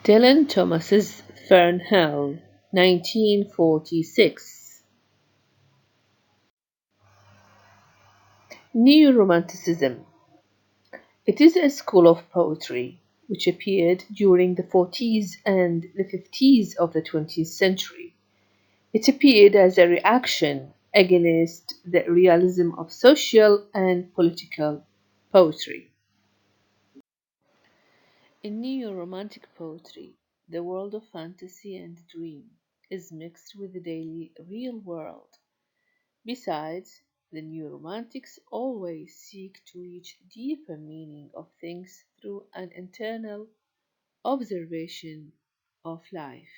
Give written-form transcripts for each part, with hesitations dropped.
Dylan Thomas's Fern Hill, 1946. Neo-Romanticism. It is a school of poetry which appeared during the 40s and the 50s of the 20th century. It appeared as a reaction against the realism of social and political poetry. In neo-romantic poetry, the world of fantasy and dream is mixed with the daily real world. Besides, the new romantics always seek to reach deeper meaning of things through an internal observation of life.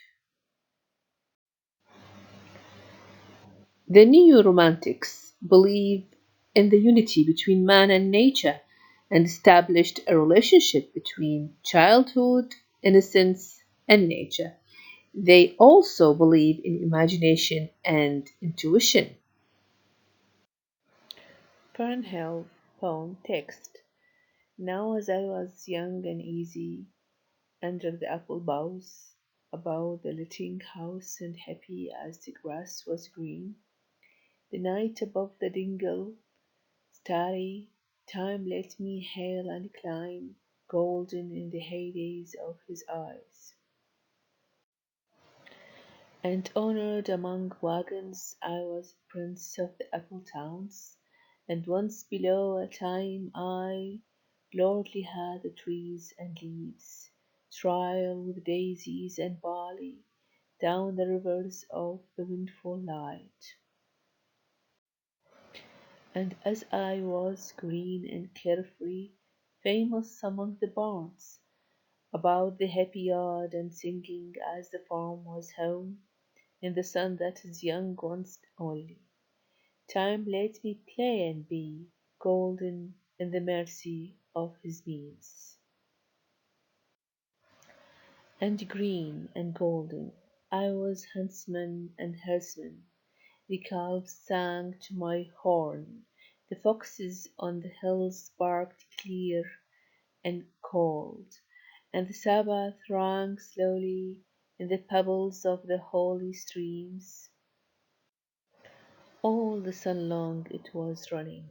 The neo romantics believe in the unity between man and nature and established a relationship between childhood, innocence, and nature. They also believe in imagination and intuition. Fern Hill poem text. Now as I was young and easy, under the apple boughs, above the little house and happy as the grass was green, the night above the dingle, starry, time let me hail and climb, golden in the heydays of his eyes. And honored among wagons I was prince of the apple towns, and once below a time I lordly had the trees and leaves, trail with daisies and barley, down the rivers of the windfall light. And as I was green and carefree, famous among the barns, about the happy yard and singing as the farm was home, in the sun that is young once only. Time let me play and be golden in the mercy of his means. And green and golden, I was huntsman and herdsman. The calves sang to my horn, the foxes on the hills barked clear and cold, and the Sabbath rang slowly in the pebbles of the holy streams. All the sun long it was running.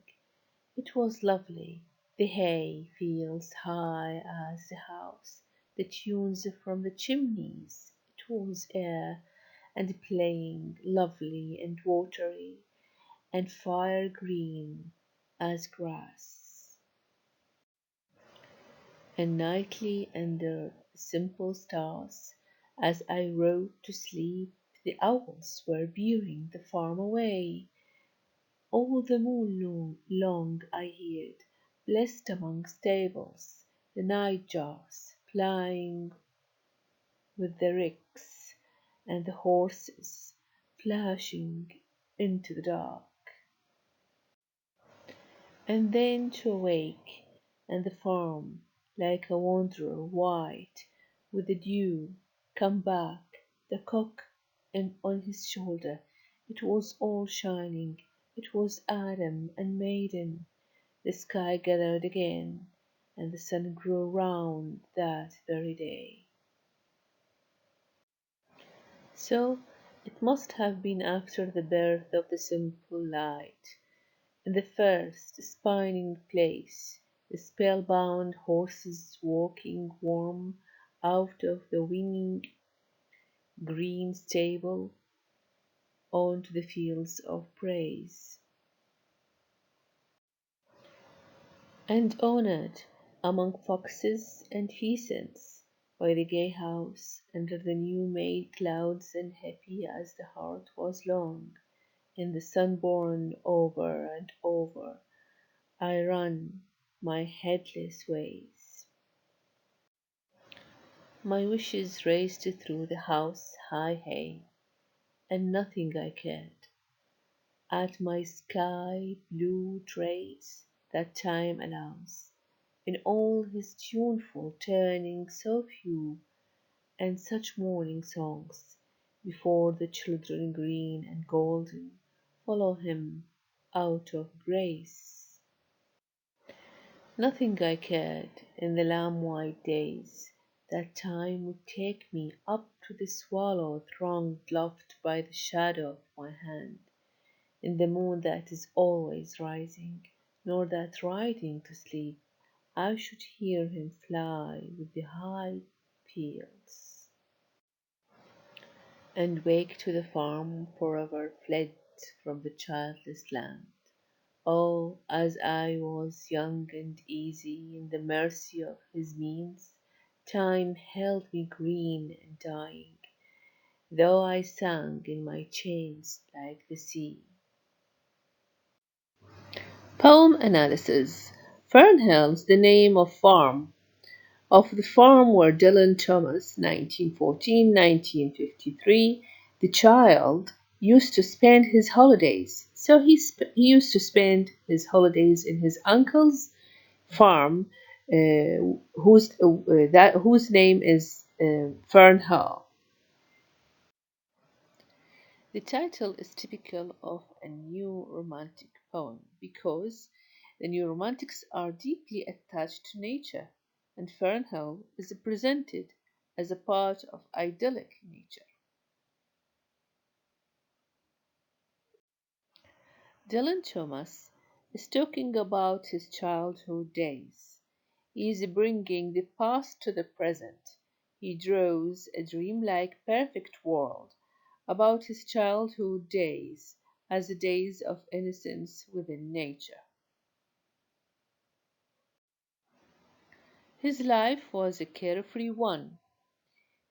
It was lovely. The hay fields high as the house, the tunes from the chimneys. It was air and playing, lovely and watery, and fire green as grass. And nightly under the simple stars, as I rode to sleep, the owls were bearing the farm away. All the moon long I heard, blessed among stables, the nightjars plying with the ricks, and the horses flashing into the dark. And then to awake, and the farm, like a wanderer white, with the dew, come back, the cock and on his shoulder. It was all shining, it was Adam and maiden. The sky gathered again, and the sun grew round that very day. So it must have been after the birth of the simple light, in the first spinning place, the spellbound horses walking warm out of the winging green stable onto the fields of praise, and honored among foxes and pheasants by the gay house under the new made clouds, and happy as the heart was long in the sun born over and over I run my headless ways. My wishes raced through the house high hay, and nothing I cared. At my sky blue traits that time allows, in all his tuneful turning so few, and such morning songs, before the children green and golden follow him out of grace. Nothing I cared in the lamb white days, that time would take me up to the swallow thronged loft by the shadow of my hand, in the moon that is always rising, nor that riding to sleep I should hear him fly with the high peals, and wake to the farm forever fled from the childless land. Oh, as I was young and easy in the mercy of his means, time held me green and dying, though I sank in my chains like the sea. Poem analysis. Fern Hill's The Name of the farm where Dylan Thomas, 1914-1953, the child, used to spend his holidays. So he used to spend his holidays in his uncle's farm, whose name is Fern Hill. The title is typical of a new romantic poem because the new romantics are deeply attached to nature, and Fern Hill is presented as a part of idyllic nature. Dylan Thomas is talking about his childhood days. He is bringing the past to the present. He draws a dreamlike perfect world about his childhood days as the days of innocence within nature. His life was a carefree one.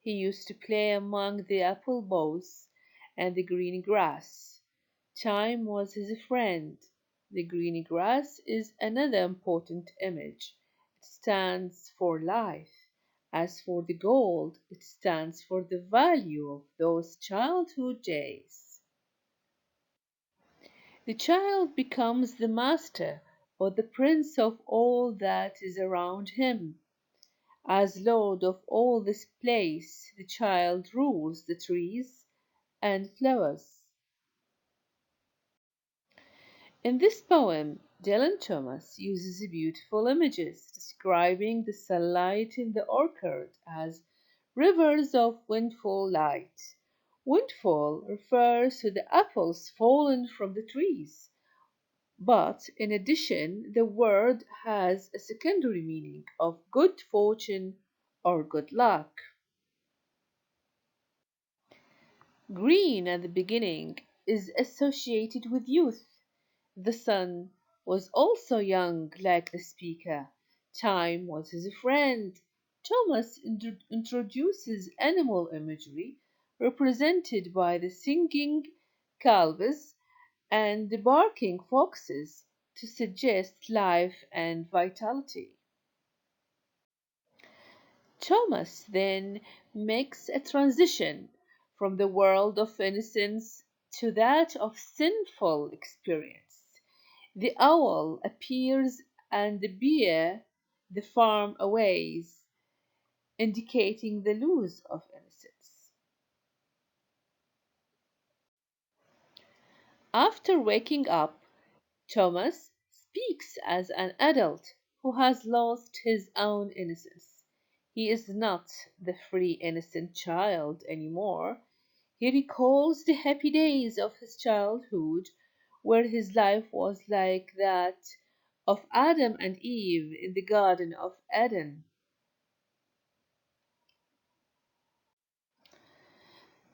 He used to play among the apple boughs and the green grass. Time was his friend. The green grass is another important image. It stands for life. As for the gold, it stands for the value of those childhood days. The child becomes the master or the prince of all that is around him. As lord of all this place, the child rules the trees and flowers. In this poem, Dylan Thomas uses beautiful images describing the sunlight in the orchard as rivers of windfall light. Windfall refers to the apples fallen from the trees, but in addition, the word has a secondary meaning of good fortune or good luck. Green at the beginning is associated with youth. The sun was also young, like the speaker. Time was his friend. Thomas introduces animal imagery represented by the singing calves and the barking foxes to suggest life and vitality. Thomas then makes a transition from the world of innocence to that of sinful experience. The owl appears and the bear the farm aways, indicating the loss of innocence. After waking up, Thomas speaks as an adult who has lost his own innocence. He is not the free, innocent child anymore. He recalls the happy days of his childhood, where his life was like that of Adam and Eve in the Garden of Eden.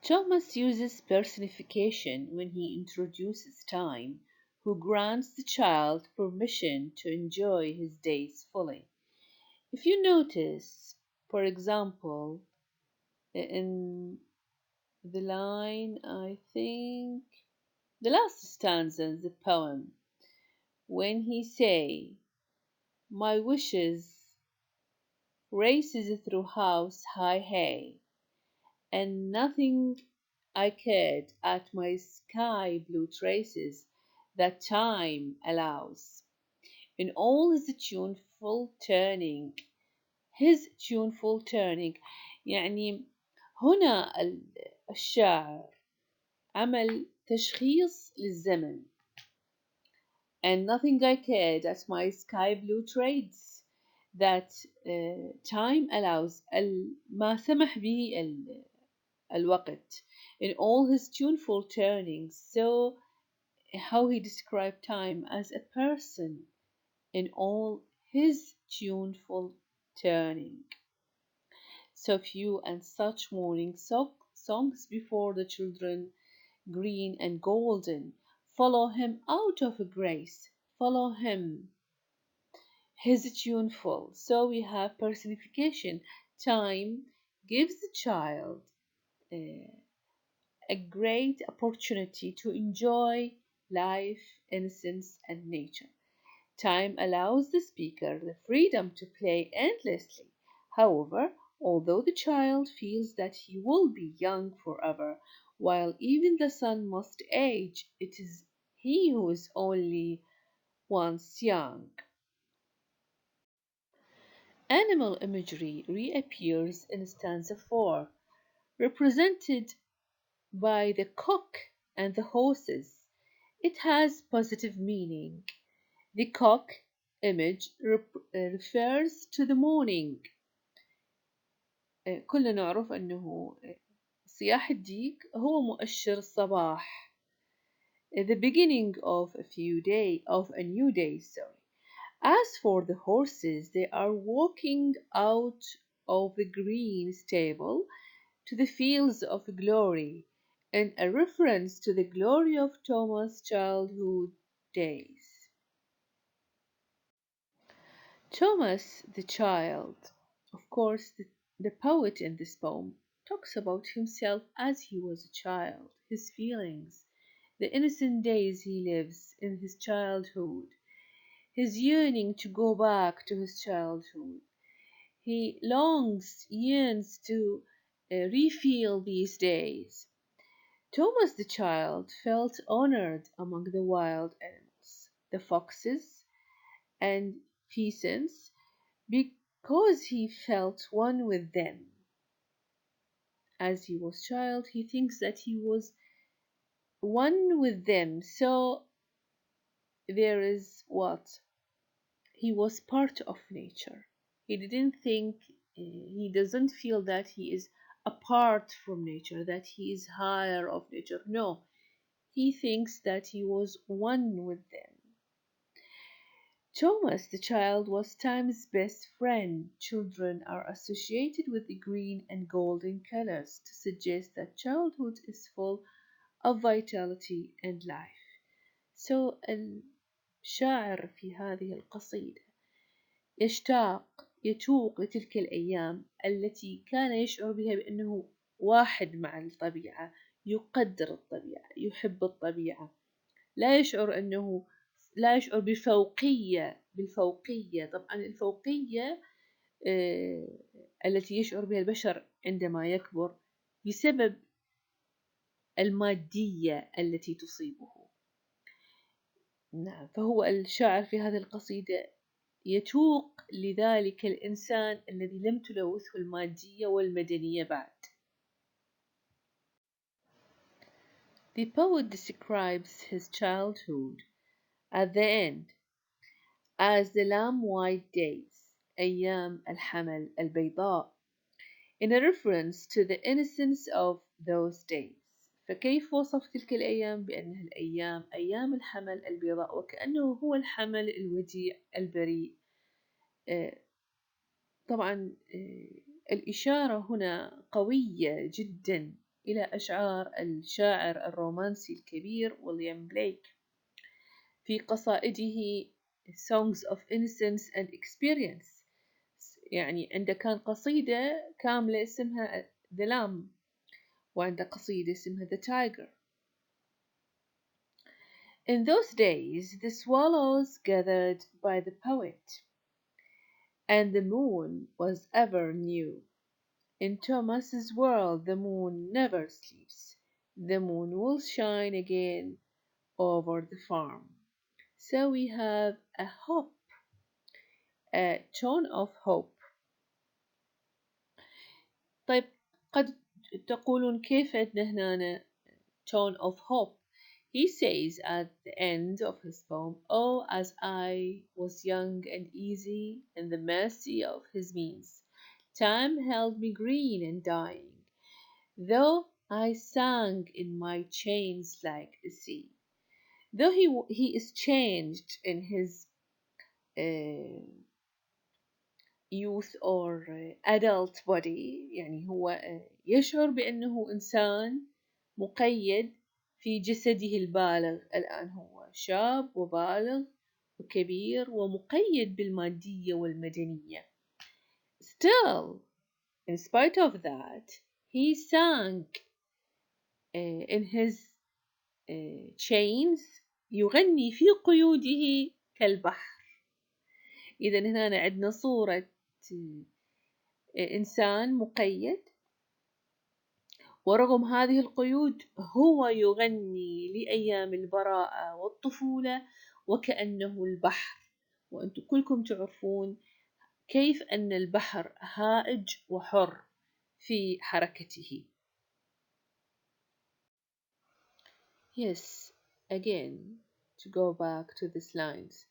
Thomas uses personification when he introduces time, who grants the child permission to enjoy his days fully. If you notice, for example, in the line, I think, the last stanza in the poem, when he say, "My wishes races through house high hay, and nothing I cared at my sky blue traces that time allows." In all his tuneful turning يعني هنا الشاعر عمل تشخيص للزمن. And nothing I cared at my sky blue trades. that time allows ما سمح به الوقت in all his tuneful turnings. So how he described time as a person in all his tuneful turning. So few and such morning songs before the children, green and golden, follow him out of grace, follow him, his tuneful. So we have personification. Time gives the child uh, a great opportunity to enjoy life, innocence, and nature. Time allows the speaker the freedom to play endlessly. However, although the child feels that he will be young forever, while even the sun must age, it is he who is only once young. Animal imagery reappears in stanza 4, represented by the cock and the horses. It has positive meaning. The cock image refers to the morning. كلنا نعرف أنه صياح الديك هو مؤشر الصباح. The beginning of a new day, sorry. As for the horses, they are walking out of the green stable to the fields of glory, in a reference to the glory of Thomas' childhood days. Thomas, the child, of course, the poet in this poem, talks about himself as he was a child, his feelings, the innocent days he lives in his childhood, his yearning to go back to his childhood. He yearns to refeel these days. Thomas the child felt honored among the wild animals, the foxes and pheasants, because he felt one with them. As he was child, he thinks that he was one with them. So there is what? He was part of nature. He didn't think, he doesn't feel that he is apart from nature, that he is higher of nature. No, he thinks that he was one with them. Thomas the child was Time's best friend. Children are associated with the green and golden colors to suggest that childhood is full of vitality and life. So الشاعر في هذه القصيدة يتوق لتلك الأيام التي كان يشعر بها بأنه واحد مع الطبيعة، يقدر الطبيعة، يحب الطبيعة، لا يشعر بالفوقية. طبعا الفوقية التي يشعر بها البشر عندما يكبر بسبب المادية التي تصيبه. نعم، فهو الشاعر في هذه القصيدة يتوق لذلك الإنسان الذي لم تلوثه المادية والمدنية بعد. The poet describes his childhood at the end as the lamb white days, أيام الحمل البيضاء, in a reference to the innocence of those days. فكيف وصف تلك الأيام بأنها أيام الحمل البيضاء، وكأنه هو الحمل الوديع البريء. طبعا الإشارة هنا قوية جدا إلى أشعار الشاعر الرومانسي الكبير ويليام بليك في قصائده Songs of Innocence and Experience. يعني عنده كان قصيدة كاملة اسمها The Lamb، وعنده قصيدة اسمها The Tiger. In those days, the swallows gathered by the poet, and the moon was ever new. In Thomas's world, the moon never sleeps. The moon will shine again over the farm. So we have a hope, a tone of hope. طيب قد تقولون كيف عندنا هنا tone of hope؟ He says at the end of his poem, "Oh, as I was young and easy in the mercy of his means, time held me green and dying, though I sang in my chains like the sea." Though he is changed in his uh, youth or adult body، يعني هو يشعر بأنه إنسان مقيد في جسده البالغ. الآن هو شاب وبالغ وكبير ومقيد بالمادية والمدنية. Still, in spite of that, he sank in his chains، يغني في قيوده كالبحر. إذا هنا عندنا صورة إنسان مقيد، ورغم هذه القيود هو يغني لأيام البراءة والطفولة وكأنه البحر. وأنتم كلكم تعرفون كيف أن البحر هائج وحر في حركته. Yes, again, to go back to these lines.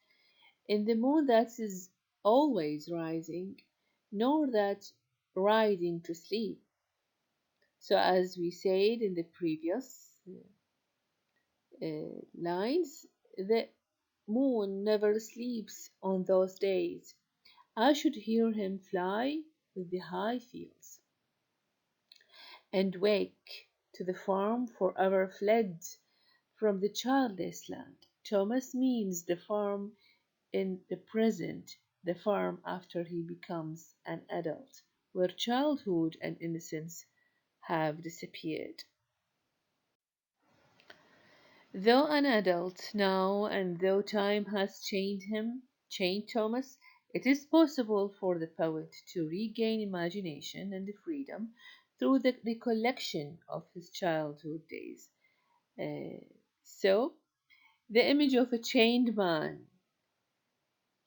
In the moon that is always rising, nor that riding to sleep. So, as we said in the previous lines, the moon never sleeps on those days. I should hear him fly with the high fields and wake to the farm forever fled from the childless land. Thomas means the farm in the present, the farm after he becomes an adult, where childhood and innocence have disappeared. Though an adult now, and though time has changed Thomas, it is possible for the poet to regain imagination and freedom through the recollection of his childhood days. Uh, so, the image of a chained man,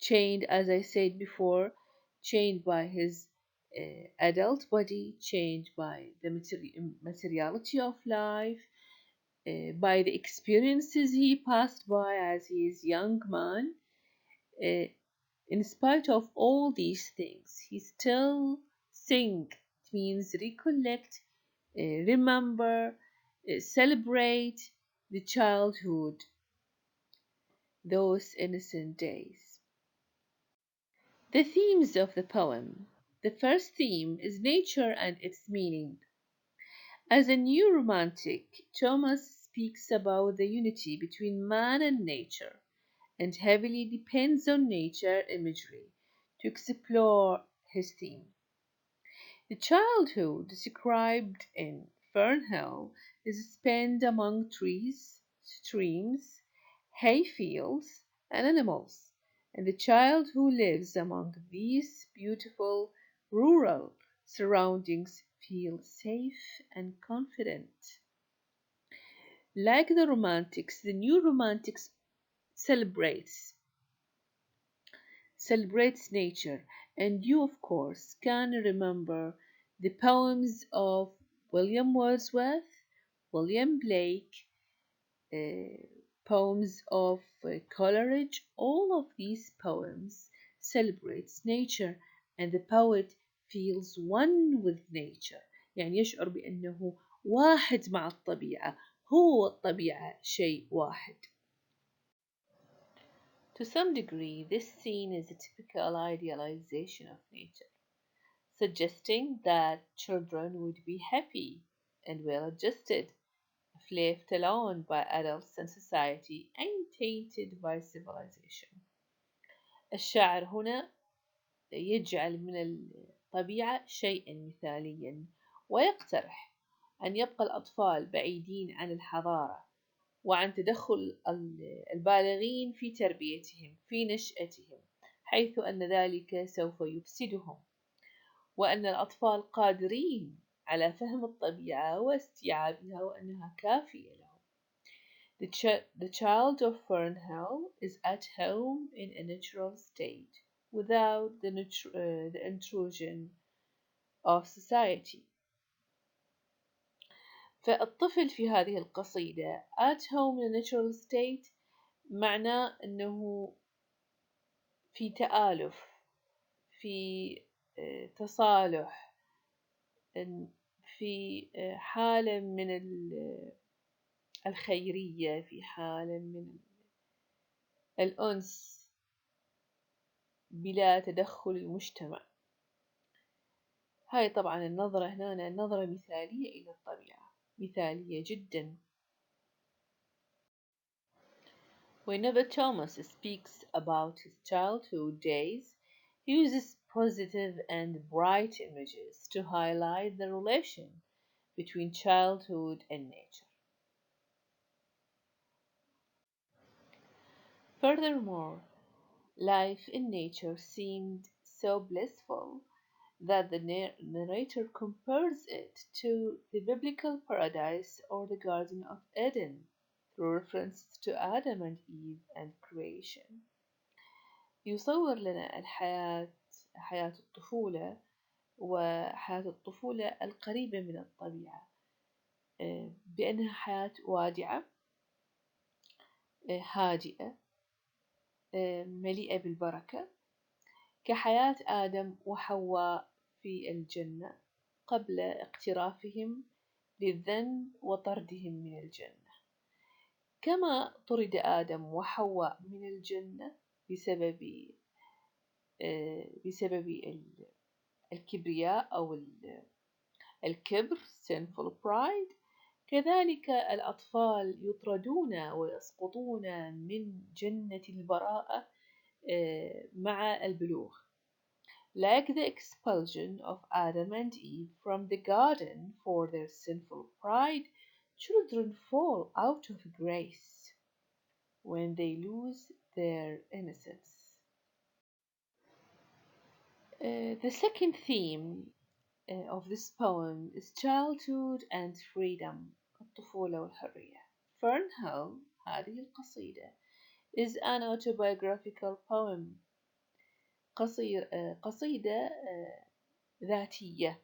chained, as I said before, chained by his adult body, chained by the materiality of life, by the experiences he passed by as his young man. Uh, in spite of all these things, he still sing. It means recollect, remember, celebrate the childhood, those innocent days. The themes of the poem. The first theme is nature and its meaning. As a new romantic, Thomas speaks about the unity between man and nature, and heavily depends on nature imagery to explore his theme. The childhood described in Fern Hill is spent among trees, streams, hay fields, and animals, and the child who lives among these beautiful rural surroundings feels safe and confident. Like the Romantics, the New Romantics celebrates celebrates nature, and you, of course, can remember the poems of William Wordsworth, William Blake, uh, poems of Coleridge. All of these poems celebrates nature, and the poet feels one with nature، يعني يشعر بأنه واحد مع الطبيعة، هو الطبيعة شيء واحد. To some degree, this scene is a typical idealization of nature, suggesting that children would be happy and well adjusted if left alone by adults and society untainted by civilization. الشاعر هنا يجعل من الطبيعة شيئا مثاليا، ويقترح أن يبقى الأطفال بعيدين عن الحضارة وعن تدخل البالغين في تربيتهم في نشأتهم، حيث أن ذلك سوف يفسدهم، وأن الأطفال قادرين على فهم الطبيعة واستيعابها وأنها كافية لهم. The child of Fern Hill is at home in a natural state without the intrusion of society. فالطفل في هذه القصيدة at home in a natural state معناه أنه في تآلف، في تصالح، في حالة من الخيرية، في حالة من الأنس بلا تدخل المجتمع. هاي طبعا النظرة هنا نظرة مثالية إلى الطبيعة، مثالية جدا. Whenever Thomas speaks about his childhood days, he uses positive and bright images to highlight the relation between childhood and nature. Furthermore, life in nature seemed so blissful that the narrator compares it to the biblical paradise or the Garden of Eden through references to Adam and Eve and creation. يصور لنا حياة الطفولة، وحياة الطفولة القريبة من الطبيعة بأنها حياة وادعة، هادئة، مليئة بالبركة، كحياة آدم وحواء في الجنة قبل اقترافهم للذنب وطردهم من الجنة، كما طرد آدم وحواء من الجنة بسبب الكبرياء أو الكبر sinful pride. كذلك الأطفال يطردون ويسقطون من جنة البراءة مع البلوغ. Like the expulsion of Adam and Eve from the garden for their sinful pride, children fall out of grace when they lose their innocence. The second theme of this poem is childhood and freedom، الطفولة والحرية. Fern Hill، هذه القصيدة is an autobiographical poem، قصيدة ذاتية،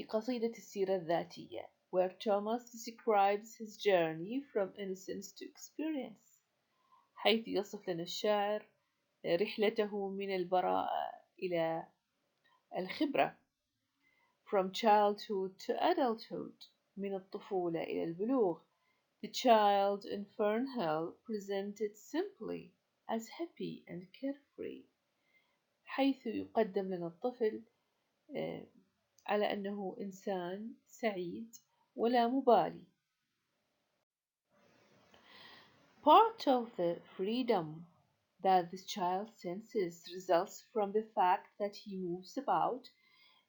قصيدة السيرة الذاتية where Thomas describes his journey from innocence to experience، حيث يصف لنا الشاعر رحلته من البراءة إلى الخبرة from childhood to adulthood، من الطفولة إلى البلوغ. The child in Fern Hill presented simply as happy and carefree، حيث يقدم لنا الطفل على أنه إنسان سعيد ولا مبالي. Part of the freedom that this child senses results from the fact that he moves about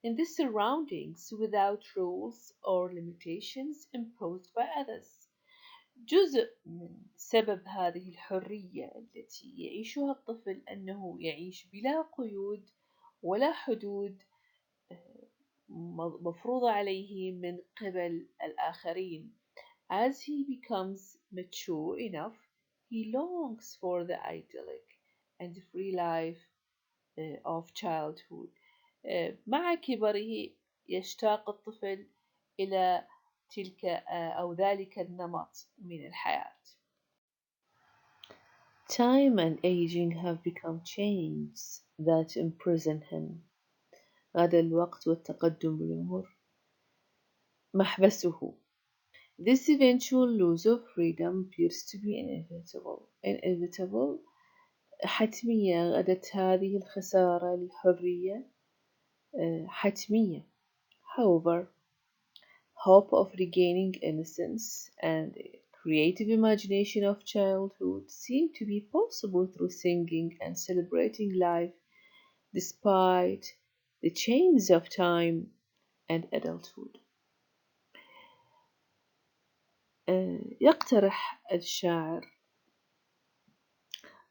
in the surroundings without rules or limitations imposed by others. جزء من سبب هذه الحرية التي يعيشها الطفل أنه يعيش بلا قيود ولا حدود مفروضة عليه من قبل الآخرين. As he becomes mature enough, he longs for the idyllic and free life of childhood. مع كبره يشتاق الطفل إلى تلك أو ذلك النمط من الحياة. Time and aging have become chains that imprison him. غدا الوقت والتقدم بالعمر محبسه. This eventual loss of freedom appears to be inevitable. حتمية غدت هذه الخسارة للحرية حتمية. However, hope of regaining innocence and the creative imagination of childhood seem to be possible through singing and celebrating life despite the chains of time and adulthood. يقترح الشاعر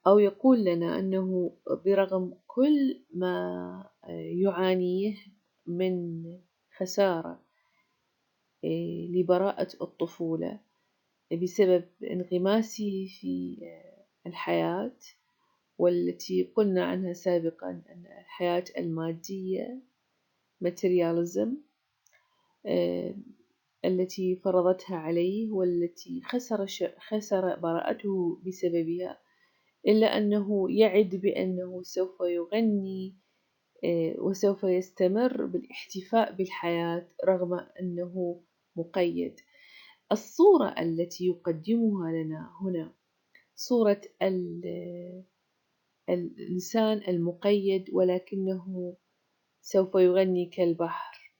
أو يقول لنا أنه برغم كل ما يعانيه من خسارة لبراءة الطفولة بسبب انغماسه في الحياة، والتي قلنا عنها سابقا أن الحياة المادية materialism، التي فرضتها عليه والتي خسر براءته بسببها، إلا أنه يعد بأنه سوف يغني وسوف يستمر بالاحتفاء بالحياة رغم أنه مقيد. الصورة التي يقدمها لنا هنا صورة الإنسان المقيد ولكنه سوف يغني كالبحر.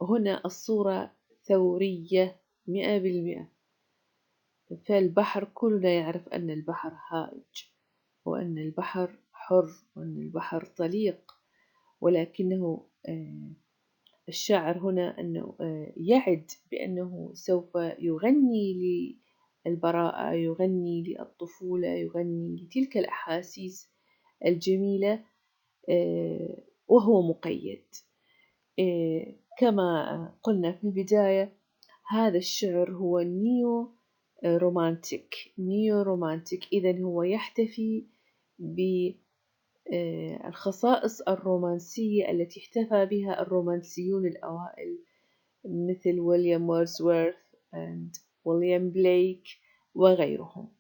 هنا الصورة ثورية 100%. فالبحر كلنا يعرف أن البحر هائج وأن البحر حر وأن البحر طليق، ولكنه الشاعر هنا أنه يعد بأنه سوف يغني للبراءة، يغني للطفولة، يغني لتلك الأحاسيس الجميلة وهو مقيد. كما قلنا في البداية هذا الشعر هو نيو رومانتيك. إذن هو يحتفي بالخصائص الرومانسية التي احتفى بها الرومانسيون الأوائل مثل ويليام وورdsworth ويليام بليك وغيرهم.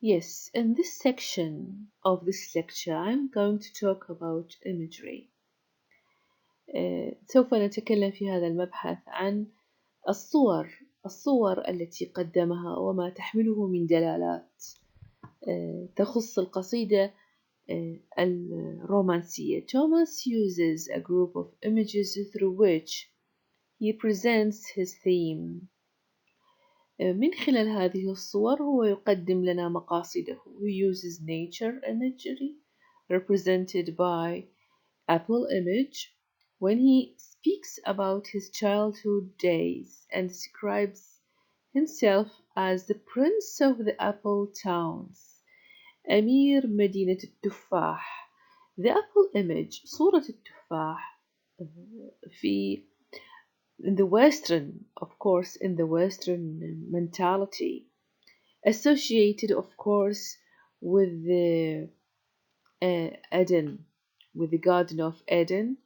Yes, in this section of this lecture I'm going to talk about imagery. سوف نتكلم في هذا المبحث عن الصور التي قدمها وما تحمله من دلالات تخص القصيدة الرومانسية. Thomas uses a group of images through which he presents his theme. من خلال هذه الصور هو يقدم لنا مقاصده. He uses nature imagery represented by apple image when he speaks about his childhood days and describes himself as the prince of the apple towns, أمير مدينة التفاح. The apple image صورة التفاح في in the Western mentality, associated of course with the Eden, with the Garden of Eden,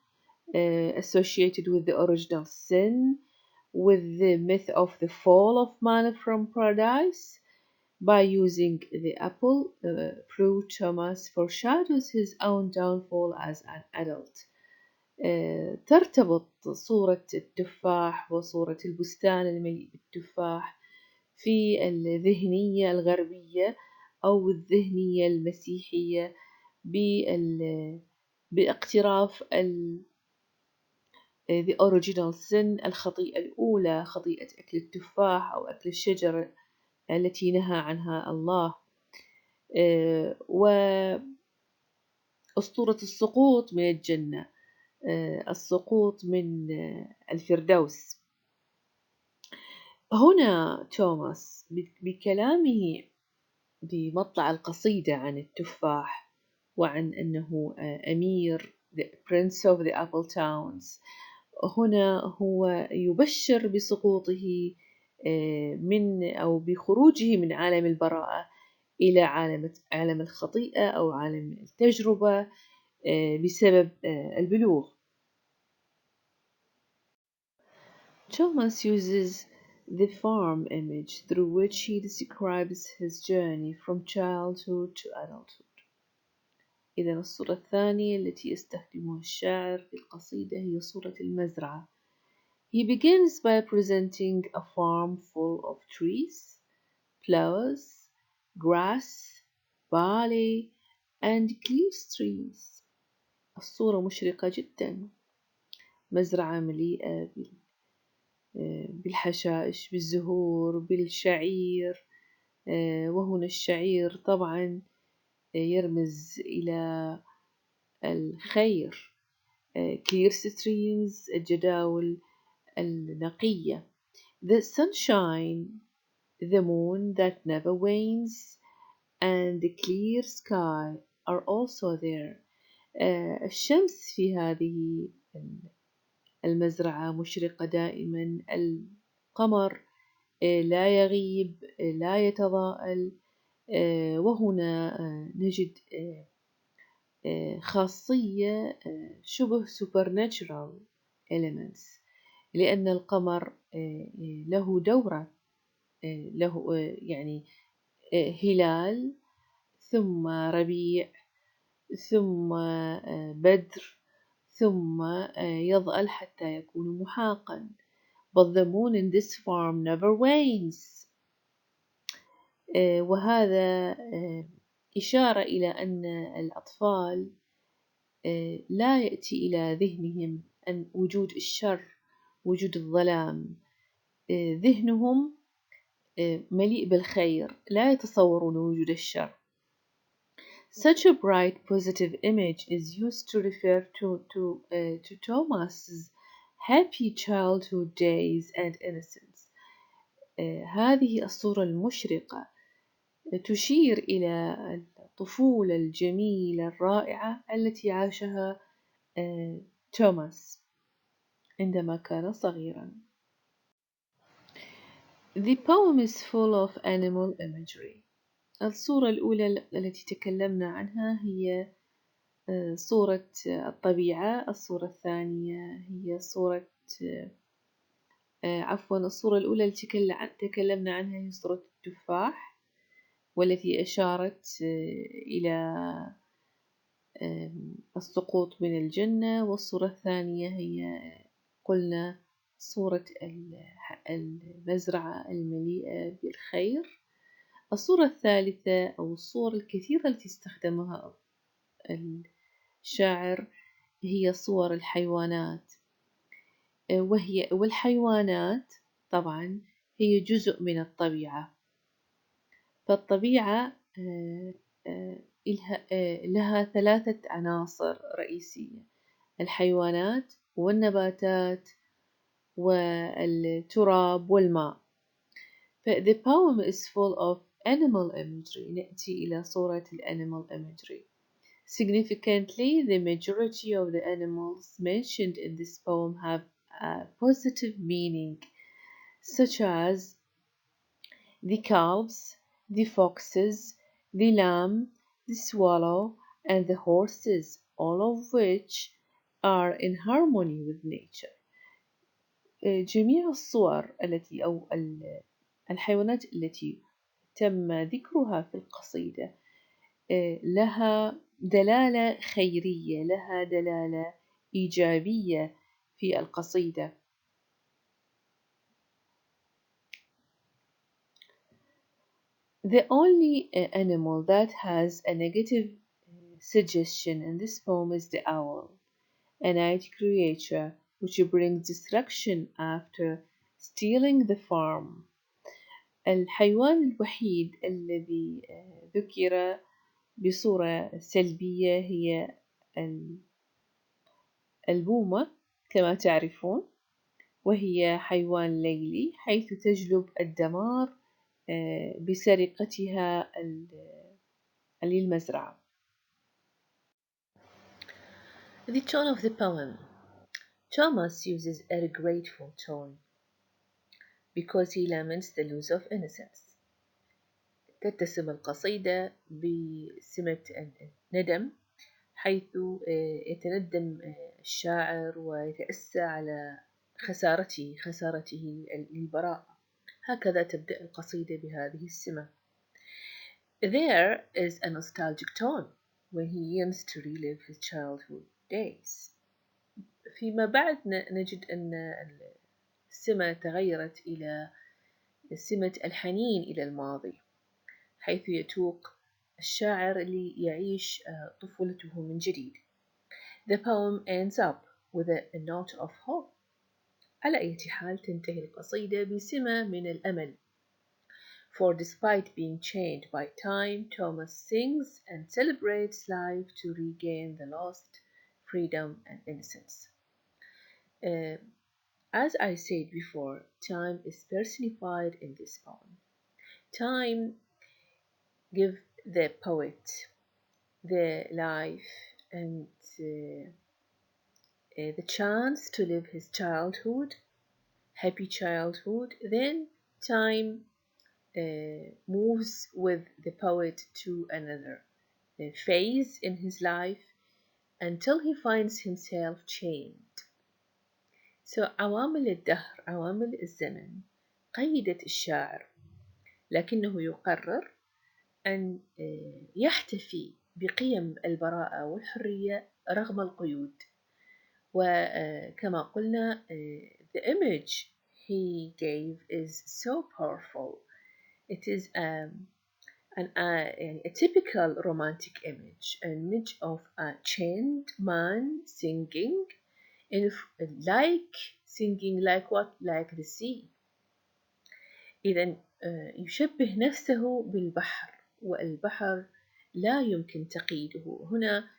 associated with the original sin, with the myth of the fall of man from paradise. By using the apple fruit, Thomas foreshadows his own downfall as an adult. ترتبط صورة التفاح وصورة البستان المليء بالتفاح في الذهنية الغربية أو الذهنية المسيحية باقتراف the original sin، الخطيئة الأولى، خطيئة أكل التفاح أو أكل الشجرة التي نهى عنها الله، وأسطورة السقوط من الجنة، السقوط من الفردوس. هنا توماس بكلامه بمطلع القصيدة عن التفاح وعن أنه أمير the prince of the apple towns، هنا هو يبشر بسقوطه أو بخروجه من عالم البراءة إلى عالم الخطيئة أو عالم التجربة بسبب البلوغ. Thomas uses the farm image through which he describes his journey from childhood to adulthood. إذا الصورة الثانية التي يستخدمها الشاعر في القصيدة هي صورة المزرعة. He begins by presenting a farm full of trees, flowers, grass, barley, and clear streams. الصورة مشرقة جدا، مزرعة مليئة بالحشائش، بالزهور، بالشعير، وهنا الشعير طبعا يرمز إلى الخير. clear streams الجداول النقية. The sunshine, the moon that never wanes, and the clear sky are also there. الشمس في هذه المزرعة مشرقة دائما، القمر لا يغيب لا يتضاءل، وهنا نجد خاصية شبه supernatural elements، لأن القمر له دورة، له يعني هلال، ثم ربيع، ثم بدر، ثم يضأل حتى يكون محاقا. But the moon in this farm never wanes. وهذا إشارة إلى أن الأطفال لا يأتي إلى ذهنهم أن وجود الشر، وجود الظلام. ذهنهم مليء بالخير، لا يتصورون وجود الشر. Such a bright positive image is used to refer to Thomas's happy childhood days and innocence. هذه الصورة المشرقة تشير إلى الطفولة الجميلة الرائعة التي عاشها توماس عندما كان صغيرا. The poem is full of animal imagery. الصورة الأولى التي تكلمنا عنها هي صورة الطبيعة. الصورة الثانية هي صورة الصورة الأولى التي تكلمنا عنها هي صورة التفاح، والتي أشارت إلى السقوط من الجنة. والصورة الثانية هي قلنا صورة المزرعة المليئة بالخير. الصورة الثالثة أو الصور الكثيرة التي استخدمها الشاعر هي صور الحيوانات، والحيوانات طبعا هي جزء من الطبيعة. فالطبيعة لها ثلاثة عناصر رئيسية: الحيوانات والنباتات والتراب والماء. The poem is full of animal imagery. نأتي إلى صورة animal imagery. Significantly, the majority of the animals mentioned in this poem have a positive meaning, such as the calves, the foxes, the lamb, the swallow, and the horses, all of which are in harmony with nature. جميع الصور التي أو الحيوانات التي تم ذكرها في القصيدة لها دلالة خيرية، لها دلالة إيجابية في القصيدة. The only animal that has a negative suggestion in this poem is the owl, a night creature which brings destruction after stealing the farm. الحيوان الوحيد الذي ذكر بصورة سلبية هي البومة كما تعرفون، وهي حيوان ليلي حيث تجلب الدمار بسرقتها للمزرعة. The tone of the poem. Thomas uses a regretful tone because he laments the loss of innocence. تتسم القصيدة بسمة الندم، حيث يتندم الشاعر ويتأسى على خسارته للبراءة. هكذا تبدأ القصيدة بهذه السمة. There is a nostalgic tone when he yearns to relive his childhood days. فيما بعد نجد أن السمة تغيرت إلى سمة الحنين إلى الماضي، حيث يتوق الشاعر ليعيش طفولته من جديد. The poem ends up with a note of hope. على أي حال تنتهي القصيدة بسمة من الأمل. For despite being chained by time, Thomas sings and celebrates life to regain the lost freedom and innocence. As I said before, time is personified in this poem. Time gives the poet the life and the chance to live his childhood, happy childhood. Then time moves with the poet to another phase in his life, until he finds himself chained. So عوامل الدهر، عوامل الزمن قيدت الشاعر، لكنه يقرر أن يحتفي بقيم البراءة والحرية رغم القيود. وكما قلنا the image he gave is so powerful. It is a typical romantic image, an image of a chained man singing, singing like what? Like the sea. إذا يشبه نفسه بالبحر، والبحر لا يمكن تقييده. هنا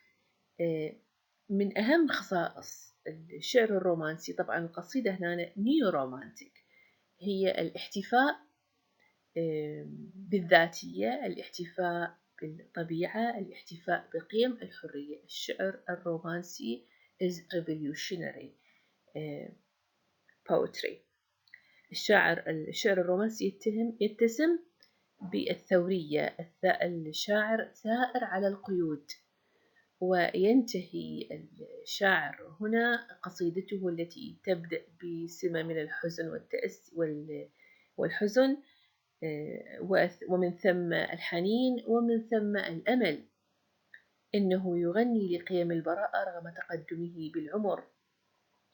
من أهم خصائص الشعر الرومانسي، طبعا القصيدة هنا نيو رومانتيك، هي الاحتفاء بالذاتية، الاحتفاء بالطبيعة، الاحتفاء بقيم الحرية. الشعر الرومانسي is revolutionary poetry. الشعر الرومانسي يتسم بالثورية. الشاعر ثائر على القيود. وينتهي الشاعر هنا قصيدته التي تبدأ بسمة من الحزن والحزن، ومن ثم الحنين، ومن ثم الأمل. إنه يغني لقيم البراءة رغم تقدمه بالعمر،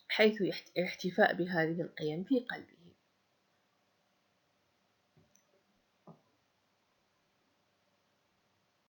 حيث احتفاء بهذه القيم في قلبه.